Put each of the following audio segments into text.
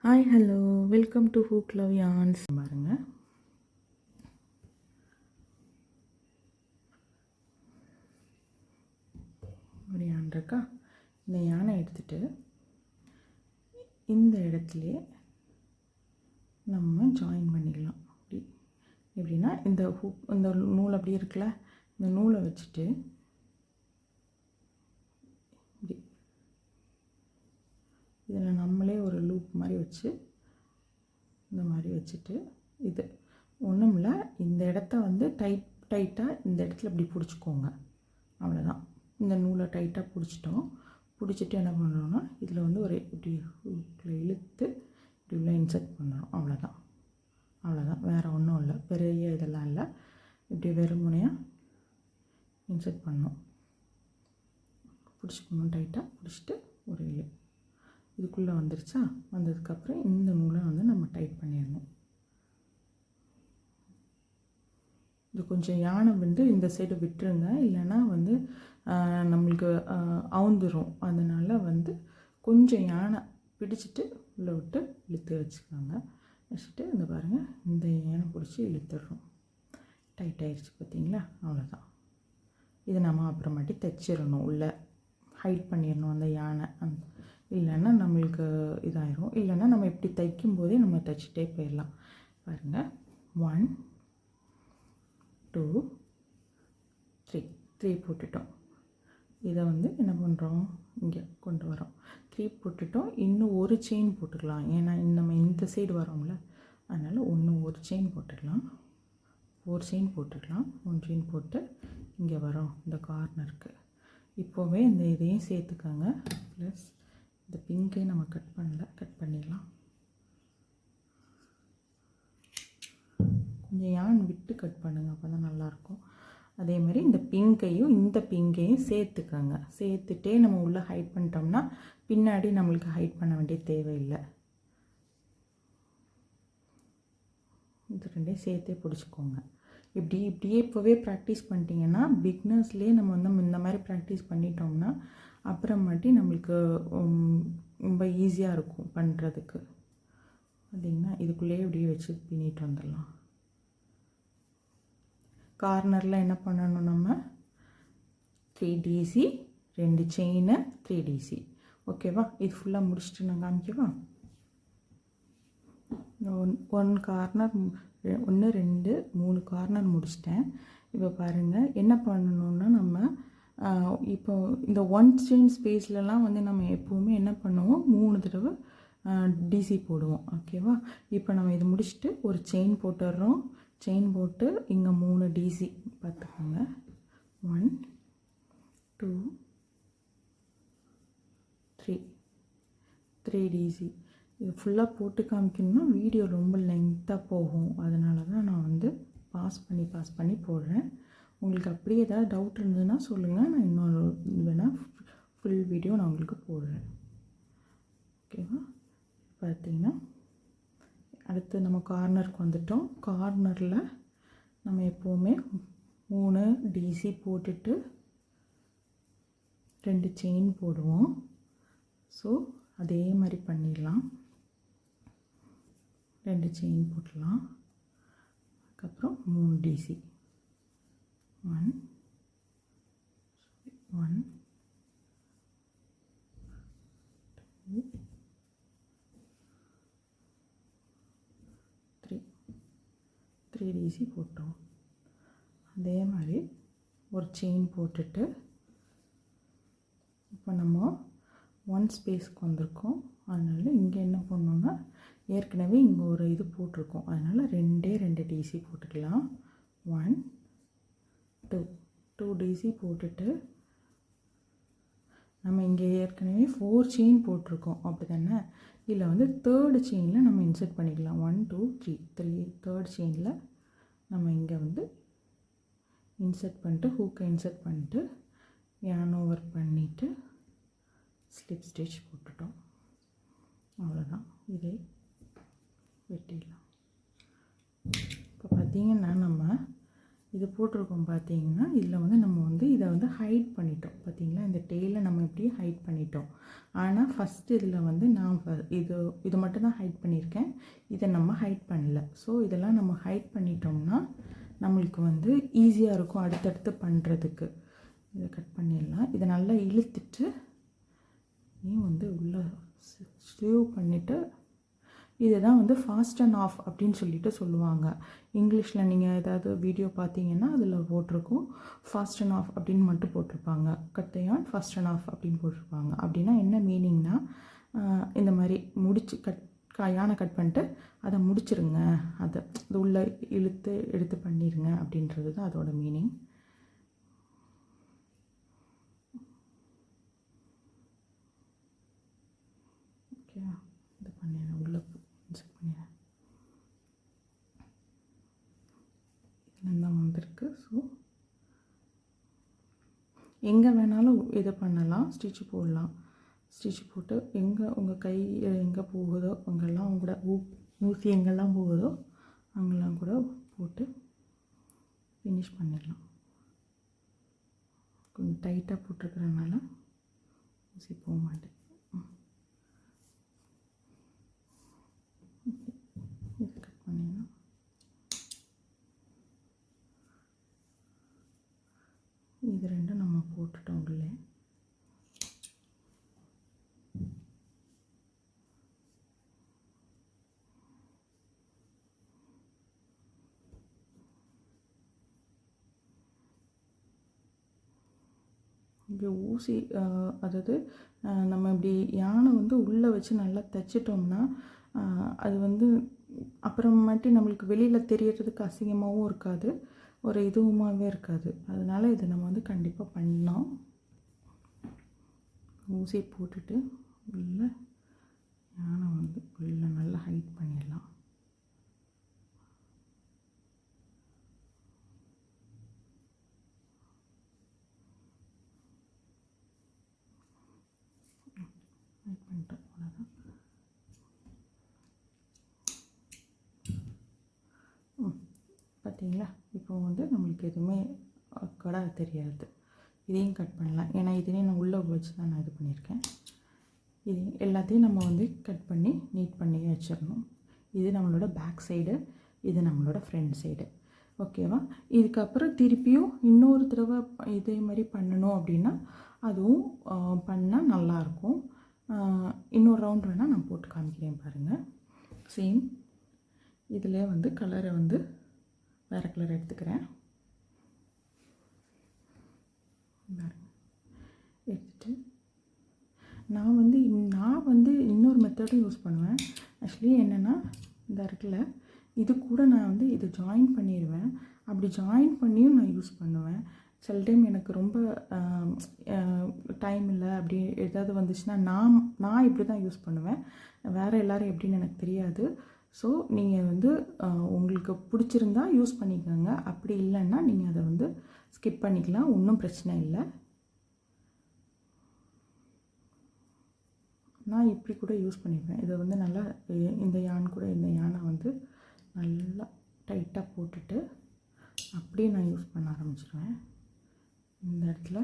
Hi hello welcome to hook love yarns. பாருங்க, ஒரு யான் இருக்கா. இந்த யானை எடுத்துகிட்டு இந்த இடத்துலையே நம்ம ஜாயின் பண்ணிடலாம். அப்படி எப்படின்னா இந்த நூல் அப்படி இருக்குல்ல, இந்த நூலை வச்சுட்டு இப்படி இதில் நம்மளே ஒரு லூப் மாதிரி வச்சு இந்த மாதிரி வச்சுட்டு, இது ஒன்றும் இல்லை, இந்த இடத்த டைட்டாக இந்த இடத்துல இப்படி பிடிச்சிக்கோங்க. அவ்வளோதான். இந்த நூலை டைட்டாக பிடிச்சிட்டு என்ன பண்ணுறோன்னா, இதில் ஒரு இப்படி இழுத்து இப்படி உள்ள இன்சர்ட் பண்ணுறோம். அவ்வளோதான், வேறு ஒன்றும் இல்லை, பெரிய இதெல்லாம் இல்லை. இப்படி வெறுமுனையாக இன்சர்ட் பண்ணணும். பிடிச்சிக்கணும், டைட்டாக பிடிச்சிட்டு ஒரு இதுக்குள்ளே வந்துருச்சா. வந்ததுக்கப்புறம் இந்த நூலை நம்ம டைட் பண்ணிடணும். இது கொஞ்சம் யானை இந்த சைடு விட்டுருங்க, இல்லைன்னா நம்மளுக்கு அவுந்துடும். அதனால் கொஞ்சம் யானை பிடிச்சிட்டு உள்ளே விட்டு இழுத்து வச்சுக்கோங்க. வச்சுட்டு இந்த பாருங்கள், இந்த யானை பிடிச்சி இழுத்துடுறோம். டைட் ஆகிடுச்சு பார்த்தீங்களா. அவ்வளோதான். இதை நம்ம அப்புறமாட்டி தைச்சிடணும், உள்ளே ஹைட் பண்ணிடணும் அந்த யானை. இல்லைன்னா நம்மளுக்கு இதாயிரும். இல்லைன்னா நம்ம இப்படி தைக்கும் போதே நம்ம தைச்சிட்டே போயிடலாம். பாருங்கள், 1 2 3 போட்டுட்டோம். இதை என்ன பண்ணுறோம், இங்கே கொண்டு வரோம். 3 போட்டுட்டோம். இன்னும் ஒரு செயின் போட்டுக்கலாம். ஏன்னா நம்ம இந்த சைடு வரோம்ல, அதனால் ஒரு செயின் போட்டுக்கலாம். 4 செயின் போட்டுக்கலாம். 1 செயின் போட்டு இங்கே வரோம் இந்த கார்னருக்கு. இப்போவே இந்த இதையும் சேர்த்துக்கோங்க. ப்ளஸ் இந்த பிங்கையும் நம்ம கட் பண்ணிடலாம். கொஞ்சம் யான் விட்டு கட் பண்ணுங்கள், அப்போ தான் நல்லாயிருக்கும். அதே மாதிரி இந்த பிங்கையும் சேர்த்துக்கோங்க. சேர்த்துட்டே நம்ம உள்ளே ஹைட் பண்ணிட்டோம்னா பின்னாடி நம்மளுக்கு ஹைட் பண்ண வேண்டிய தேவையில்லை. இது ரெண்டையும் சேர்த்தே பிடிச்சிக்கோங்க. இப்படியே இப்போவே ப்ராக்டிஸ் பண்ணிட்டீங்கன்னா, பிக்னர்ஸ்லேயே நம்ம இந்த மாதிரி ப்ராக்டிஸ் பண்ணிட்டோம்னா அப்புறமாட்டி நம்மளுக்கு ரொம்ப ஈஸியாக இருக்கும் பண்ணுறதுக்கு. பார்த்திங்கன்னா, இதுக்குள்ளேயே இப்படியே வச்சு பின்னிட்டு வந்துடலாம். கார்னரில் என்ன பண்ணணும், நம்ம 3DC 2 செயின் 3DC. ஓகேவா. இது ஃபுல்லாக முடிச்சுட்டு நான் காமிக்கவா. 1 கார்னர் 1 2 3 கார்னர் முடிச்சிட்டேன். இப்போ பாருங்கள், என்ன பண்ணணுன்னா, நம்ம இப்போ இந்த 1 செயின் ஸ்பேஸ்லலாம் நம்ம எப்போவுமே என்ன பண்ணுவோம், 3 தடவை டிசி போடுவோம். ஓகேவா. இப்போ நம்ம இது முடிச்சுட்டு ஒரு செயின் போட்டுடுறோம். செயின் போட்டு இங்கே 3 டிசி பார்த்துக்கோங்க. 1 2 3 டிசி. இது ஃபுல்லாக போட்டு காமிக்கணும்னா வீடியோ ரொம்ப லென்த்தாக போகும். அதனால தான் நான் பாஸ் பண்ணி போடுறேன். உங்களுக்கு அப்படியே ஏதாவது டவுட் இருந்ததுன்னா சொல்லுங்கள், நான் இன்னொரு வேணால் ஃபுல் வீடியோ நான் உங்களுக்கு போடுறேன். ஓகேவா. பார்த்திங்கன்னா, அடுத்து நம்ம கார்னருக்கு வந்துட்டோம். கார்னரில் நம்ம எப்போவுமே 3 டிசி போட்டுட்டு 2 செயின் போடுவோம். ஸோ அதே மாதிரி பண்ணிடலாம். 2 செயின் போட்டுடலாம். அதுக்கப்புறம் 3 டிசி 1 2 3 டிசி போட்டோம். அதே மாதிரி ஒரு செயின் போட்டுட்டு இப்போ நம்ம 1 ஸ்பேஸ்க்கு வந்திருக்கோம். அதனால் இங்கே என்ன பண்ணோன்னா, ஏற்கனவே இங்கே ஒரு இது போட்டிருக்கோம். அதனால் 2 டிசி போட்டுக்கலாம். 1 2 டிசி போட்டுட்டு நம்ம இங்கே ஏற்கனவே 4 செயின் போட்டிருக்கோம். அப்படி தானே. இதில் 3rd செயினில் நம்ம இன்சர்ட் பண்ணிக்கலாம். 1 2 3 3rd செயினில் நம்ம இங்கே இன்சர்ட் பண்ணிட்டு ஹூக்கை இன்சர்ட் பண்ணிட்டு யான் ஓவர் பண்ணிவிட்டு ஸ்லிப் ஸ்டிச் போட்டுட்டோம். அவ்வளோதான். இதை வெட்டிடலாம். இப்போ பார்த்திங்கன்னா, நம்ம இது போட்டிருக்கோம் பார்த்தீங்கன்னா, இதில் வந்து நம்ம வந்து இதை வந்து ஹைட் பண்ணிட்டோம் பார்த்தீங்களா, இந்த டெய்லை நம்ம இப்படியே ஹைட் பண்ணிட்டோம். ஆனால் ஃபஸ்ட்டு இதில் வந்து நான் இது மட்டும்தான் ஹைட் பண்ணியிருக்கேன், இதை நம்ம ஹைட் பண்ணல. ஸோ இதெல்லாம் நம்ம ஹைட் பண்ணிட்டோம்னா நம்மளுக்கு வந்து ஈஸியாக இருக்கும் அடுத்தடுத்து பண்ணுறதுக்கு. இதை கட் பண்ணிடலாம். இதை நல்லா இழுத்துட்டு வந்து உள்ளே ஸ்லீவ் பண்ணிவிட்டு, இதை தான் வந்து ஃபாஸ்ட் அண்ட் ஆஃப் அப்படின்னு சொல்லிட்டு சொல்லுவாங்க. இங்கிலீஷில் நீங்கள் ஏதாவது வீடியோ பார்த்தீங்கன்னா அதில் போட்டிருக்கும், ஃபாஸ்ட் அண்ட் ஆஃப் அப்படின்னு மட்டும் போட்டிருப்பாங்க. Cut the yarn fast and off அப்படின்னு போட்டிருப்பாங்க. அப்படின்னா என்ன மீனிங்னா, இந்த மாதிரி முடிச்சு யானை கட் பண்ணிட்டு அதை முடிச்சிருங்க, அதை அது உள்ளே எடுத்து பண்ணிடுங்க அப்படின்றது தான் அதோட மீனிங். ஓகே, இது பண்ணிடுறேன், உள்ளே செக் பண்ணிடுறேன். இதுதான் வந்திருக்கு. ஸோ எங்கே வேணாலும் இது பண்ணலாம், ஸ்டிச் போடலாம். ஸ்டிச் போட்டு உங்கள் கை எங்கே போகுதோ அங்கெல்லாம் கூட ஊசி எங்கெல்லாம் போகுதோ அங்கெல்லாம் கூட போட்டு ஃபினிஷ் பண்ணிடலாம். கொஞ்சம் டைட்டாக போட்டிருக்கிறதுனால ஊசி போக மாட்டேன். இது கட் பண்ணிடலாம். இது ரெண்டும் நம்ம போட்டுட்டோம் உள்ளே. இப்படி ஊசி அதாவது நம்ம இப்படி யானை வந்து உள்ளே வச்சு நல்லா தைச்சிட்டோம்னா அது வந்து அப்புறமேட்டு நம்மளுக்கு வெளியில் தெரியறதுக்கு அசிங்கமாகவும் இருக்காது, ஒரு இதுவுமாகவே இருக்காது. அதனால் இதை நம்ம வந்து கண்டிப்பாக பண்ணலாம். ஊசி போட்டுட்டு உள்ள யானை வந்து உள்ள நல்லா ஹைட் பண்ணிடலாம். ஹைட் பண்ணிட்டோம், அவ்வளோதான். பார்த்தீங்களா, இப்போ வந்து நம்மளுக்கு எதுவுமே கடை தெரியாது. இதையும் கட் பண்ணலாம், ஏன்னா இதையும் நான் உள்ளே வச்சு தான் நான் இது பண்ணியிருக்கேன். இது எல்லாத்தையும் நம்ம வந்து கட் பண்ணி நீட் பண்ணி வச்சிடணும். இது நம்மளோட பேக் சைடு, இது நம்மளோட ஃப்ரண்ட் சைடு. ஓகேவா? இதுக்கப்புறம் திருப்பியும் இன்னொரு தடவை இதே மாதிரி பண்ணணும் அப்படின்னா அதுவும் பண்ணால் நல்லாயிருக்கும். இன்னொரு ரவுண்ட் வேணால் நான் போட்டு காமிக்கிறேன் பாருங்கள். சேம் இதில் வந்து கலரை வந்து வேறு கலர் எடுத்துக்கிறேன். எடுத்துட்டு நான் வந்து இன்னொரு மெத்தடும் யூஸ் பண்ணுவேன். ஆக்சுவலி என்னென்னா, இந்த இருக்குல்ல, இது கூட நான் வந்து இது ஜாயின் பண்ணிடுவேன். அப்படி ஜாயின் பண்ணியும் நான் யூஸ் பண்ணுவேன். சில டைம் எனக்கு ரொம்ப டைம் இல்லை அப்படி ஏதாவது வந்துச்சுன்னா நான் இப்படி தான் யூஸ் பண்ணுவேன். வேறு எல்லோரும் எப்படின்னு எனக்கு தெரியாது. ஸோ நீங்கள் வந்து உங்களுக்கு பிடிச்சிருந்தா யூஸ் பண்ணிக்கோங்க, அப்படி இல்லைன்னா நீங்கள் அதை வந்து ஸ்கிப் பண்ணிக்கலாம், ஒன்றும் பிரச்சனை இல்லை. நான் இப்படி கூட யூஸ் பண்ணிப்பேன். இதை வந்து நல்லா இந்த யானை வந்து நல்லா டைட்டாக போட்டுட்டு அப்படியே நான் யூஸ் பண்ண ஆரம்பிச்சிடுவேன். இந்த இடத்துல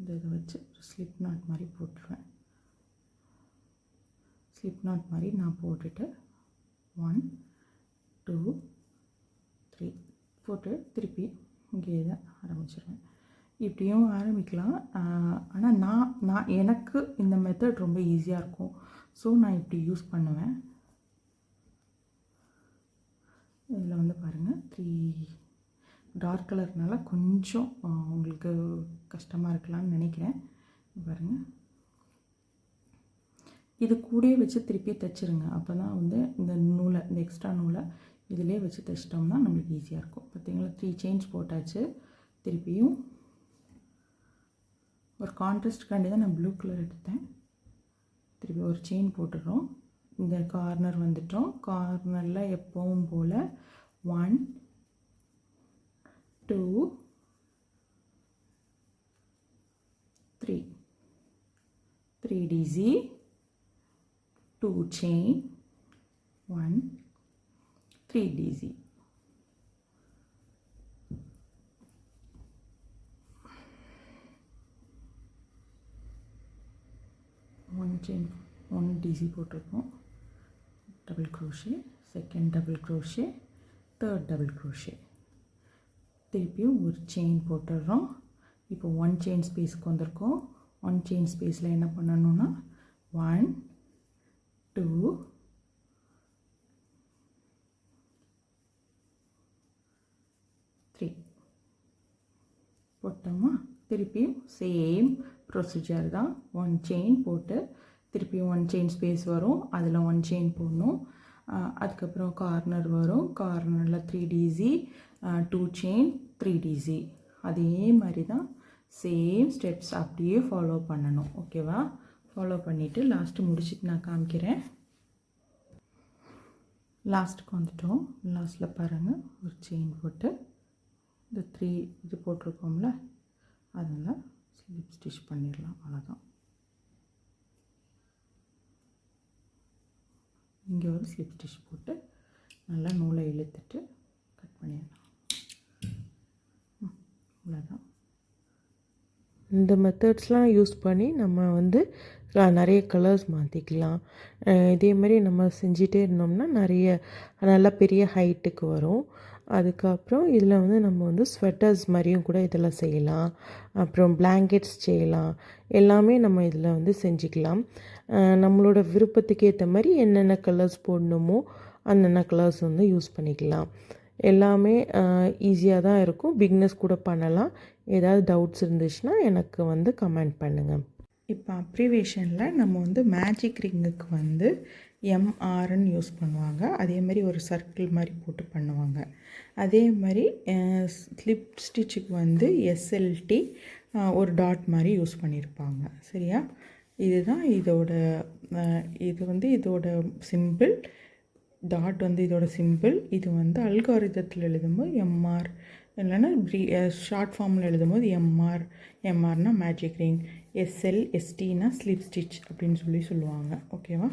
இதை வச்சு ஸ்லிப் நாட் மாதிரி போட்டுருவேன். ஸ்லிப் நாட் மாதிரி நான் போட்டுட்டு 1 2 3 போட்டு திருப்பி இங்கே இதை ஆரம்பிச்சிடுவேன். இப்படியும் ஆரம்பிக்கலாம். ஆனால் நான் எனக்கு இந்த மெத்தட் ரொம்ப ஈஸியாக இருக்கும். ஸோ நான் இப்படி யூஸ் பண்ணுவேன். இதில் வந்து பாருங்கள், 3 டார்க் கலர்னால கொஞ்சம் உங்களுக்கு கஷ்டமாக இருக்கலாம்னு நினைக்கிறேன். பாருங்கள், இது கூடயே வச்சு திருப்பி தைச்சிருங்க. அப்போ தான் வந்து இந்த எக்ஸ்ட்ரா நூலை இதிலே வச்சு தைச்சிட்டோம்னா நம்மளுக்கு ஈஸியாக இருக்கும். பார்த்தீங்களா, 3 செயின்ஸ் போட்டாச்சு. திருப்பியும் ஒரு கான்ட்ராஸ்ட்காண்டி தான் நான் ப்ளூ கலர் எடுத்தேன். திருப்பி ஒரு செயின் போட்டுடுறோம். இந்த கார்னர் வந்துட்டோம். கார்னரில் எப்பவும் போல் 1 2 3 3 DZ 2 chain 1 3 DZ. Chain 1 DC போட்டிருக்கோம், double crochet, second double crochet, third double crochet, திருப்பியும் ஒரு செயின் போட்டுடுறோம். இப்போ 1 செயின் ஸ்பேஸ்க்கு வந்திருக்கோம். 1 செயின் ஸ்பேஸில் என்ன பண்ணணும்னா 1 2 3 போட்டோமா. திருப்பியும் சேம் ப்ரொசீஜர் தான். 1 செயின் போட்டு திருப்பியும் 1 செயின் ஸ்பேஸ் வரும், அதில் 1 செயின் போடணும். அதுக்கப்புறம் கார்னர் வரும், கார்னரில் 3 டிசி, 2 செயின், 3 டிசி. அதே மாதிரி தான் சேம் ஸ்டெப்ஸ் அப்படியே ஃபாலோ பண்ணணும். ஓகேவா? ஃபாலோ பண்ணிவிட்டு லாஸ்ட்டு முடிச்சுட்டு நான் காமிக்கிறேன். லாஸ்ட்டுக்கு வந்துட்டோம். லாஸ்ட்டில் பாருங்கள், ஒரு செயின் போட்டு இந்த 3 இது போட்டிருக்கோம்ல, அதில் ஸ்லிப் ஸ்டிச் பண்ணிடலாம். அவ்வளோதான். இங்கே ஒரு ஸ்லிப் ஸ்டிச் போட்டு நல்லா நூலை இழுத்துட்டு கட் பண்ணிடலாம். அவ்வளோதான். இந்த மெத்தட்ஸ்லாம் யூஸ் பண்ணி நம்ம வந்து நிறைய கலர்ஸ் மாற்றிக்கலாம். இதே மாதிரி நம்ம செஞ்சிட்டே இருந்தோம்னா நல்லா பெரிய ஹைட்டுக்கு வரும். அதுக்கப்புறம் இதில் வந்து நம்ம வந்து ஸ்வெட்டர்ஸ் மாதிரியும் கூட இதில் செய்யலாம். அப்புறம் பிளாங்கெட்ஸ் செய்யலாம். எல்லாமே நம்ம இதில் வந்து செஞ்சுக்கலாம். நம்மளோட விருப்பத்துக்கு ஏற்ற மாதிரி என்னென்ன கலர்ஸ் போடணுமோ அந்தென்ன கலர்ஸ் வந்து யூஸ் பண்ணிக்கலாம். எல்லாமே ஈஸியாக தான் இருக்கும். பிகினர்ஸ் கூட பண்ணலாம். ஏதாவது டவுட்ஸ் இருந்துச்சுன்னா எனக்கு வந்து கமெண்ட் பண்ணுங்கள். இப்போ அப்ரிவேஷனில் நம்ம வந்து மேஜிக் ரிங்குக்கு வந்து எம்ஆர்ன்னு யூஸ் பண்ணுவாங்க. அதே மாதிரி ஒரு சர்க்கிள் மாதிரி போட்டு பண்ணுவாங்க. அதே மாதிரி ஸ்லிப் ஸ்டிச்சுக்கு வந்து எஸ்எல்டி ஒரு டாட் மாதிரி யூஸ் பண்ணியிருப்பாங்க. சரியா? இதுதான் இதோட சிம்பிள். டாட் வந்து இதோட சிம்பிள். இது வந்து அல்காரிதத்தில் எழுதும்போது எம்ஆர், இல்லைன்னா ஷார்ட் ஃபார்மில் எழுதும்போது எம்ஆர்னால் மேஜிக் ரிங், எஸ்எல் எஸ்டினா ஸ்லிப் ஸ்டிச் அப்படின்னு சொல்லுவாங்க. ஓகேவா?